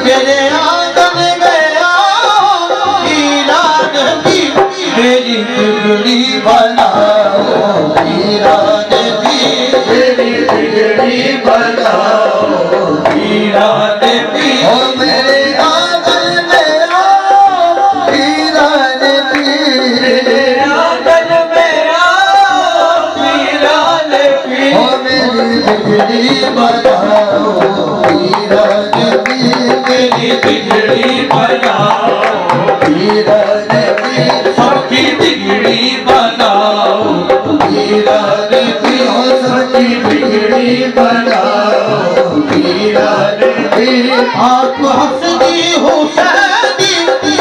मेरे आंगन में आओ हीरा नबी मेरी बिगड़ी बनाओ हीरा नबी मेरी बिगड़ी बनाओ हीरा नबी ओ मेरे आंगन में आओ हीरा नबी मेरे आंगन में आओ हीरा नबी ओ मेरी बिगड़ी बनाओ हीरा नबी मेरी बिगड़ी बनाओ हीरा नबी सबकी बिगड़ी बनाओ हीरा नबी सबकी बिगड़ी बनाओ हीरा नबी आप हसनी हुसैनी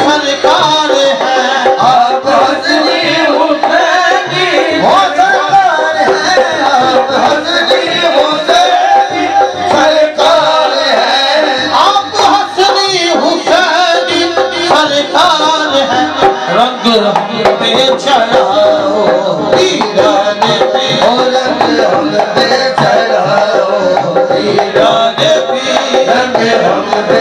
सरकार है आप हसनी हुसैनी वो सरकार है आप हसनी हुसैनी सरकार है आप हसनी हुसैनी सरकार है रंग रंग पे चढ़ाओ हीरा नबी रंग पे चढ़ाओ हीरा नबी रंग पे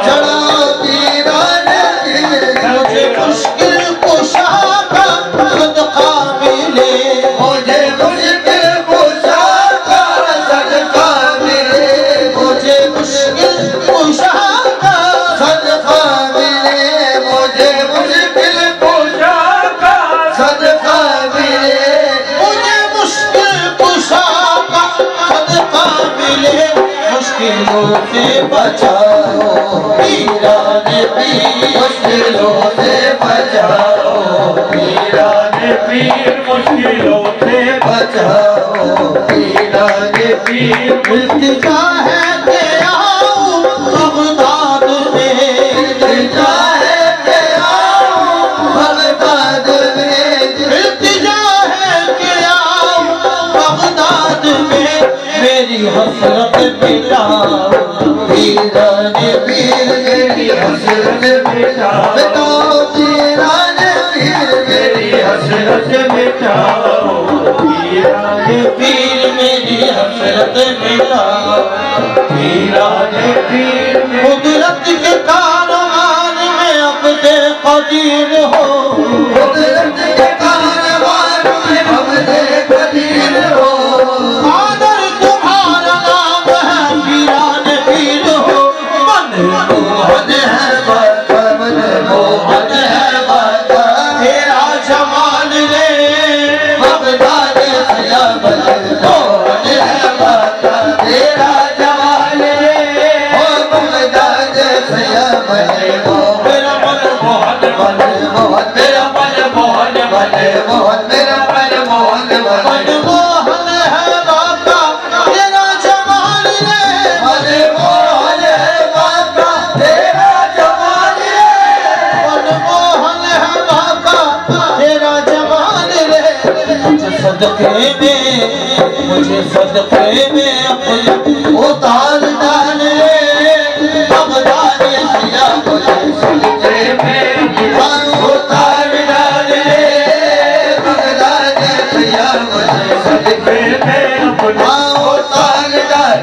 चढ़ाओ हीरा नबी मुझे मुश्किल कुशा का सदका मिले मुझे मुश्किल कुशा का सदका मिले मुझे मुश्किल कुशा का सदका मिले मुझे मुश्किल कुशा का सदका मिले मुझे मुश्किल कुशा का सदका मिले मुश्किलों से बचाओ हीरा नबी मुश्किलों से बचाओ हीरा नबी मुश्किलों से बचाओ हीरा नबी इल्तिजा है कि आओ बगदाद में इल्तिजा है कि आओ बगदाद में इल्तिजा है कि आओ बगदाद में मेरी हसरत मिटाओ हीरा नबी मेरी हसरत मिटाओ हीरा नबी मेरी हसरत मिटाओ हीरा नबी मेरी हसरत मिटाओ हीरा नबी कुदरत के कारवान में अब्दे कदीर हो कुदरत के कारवान में अब्दे कदीर हो आदर तुम्हारा नाम है वीरान पीर हो मन मोहन है बाता मन मोहन है बाता तेरा जमाल रे बगदाद सया मन मोहन है बाता तेरा जमाल रे ओ बगदाद सया मन मेरा मन मोहन मन मोहन मेरा मन मोहन मन मोहन मेरा मन मोहन मन मोहन है बाता तेरा जमाल रे मन मोहन है बाता तेरा जमाल रे मन मोहन है बाता तेरा जमाल रे मुझे सदके में अपना उतार डाल बगदाद सया मुझे सदके में उतार डाल बगदाद सया मुझे सदके में अपना उतार डाल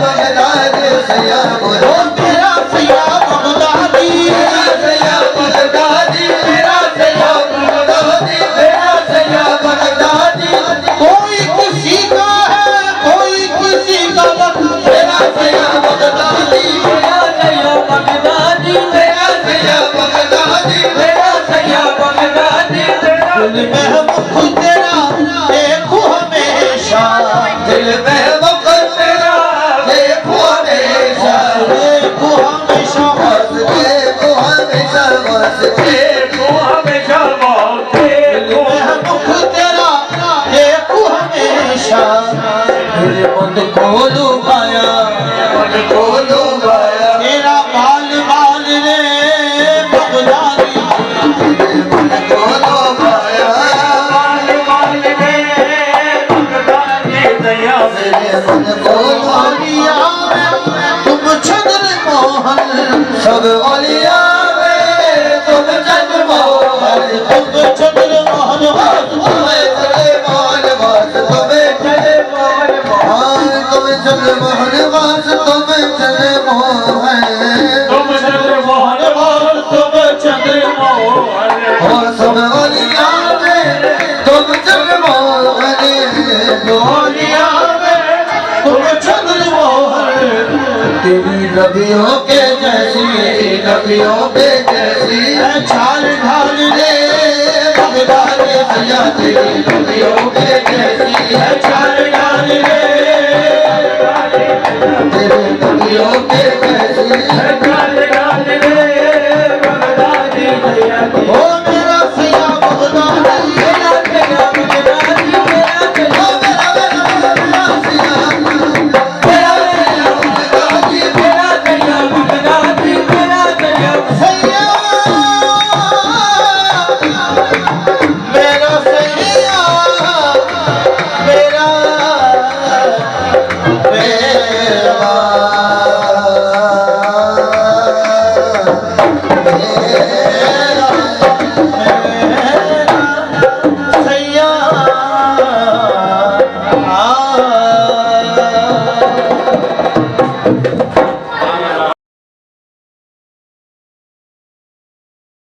बगदाद सया मुझे तेरा सया बगदादी तेरा सया बगदादी तेरा सया बगदादी तेरा सया बगदादी कोई किसी का है कोई किसी का तेरा सया बगदादी तेरा सया बगदादी तेरा सया बगदादी तेरा सया बगदादी दिल में मुख तेरा देखो हमेशा दिल में मुख तेरा देखो हमेशा देखो हमेशा बस देखो हमेशा बस देखो हमेशा बस दिल में मुख तेरा देखो हमेशा दिल मन खोलो माया मन खोलो माया तेरा बाल बाल रे बगदादी मन खोलो माया बाल बाल रे बगदादी दया मेरे मन खोलो लिया तुम चंद्र मोहन सब ओलिया में तुम चंद्र मोहन तुम चंद्र मोहन तुम्हें चले मोहन वास तुम्हें चले मोहन तुम्हें चले मोहन वास तुम्हें चले मोहन तेरी नबियों के जैसी, नबियों के जैसी छाल ढाल ले भगवान भैया, तेरी नबियों के जैसी छाल ढाल ले, तेरे नबियों के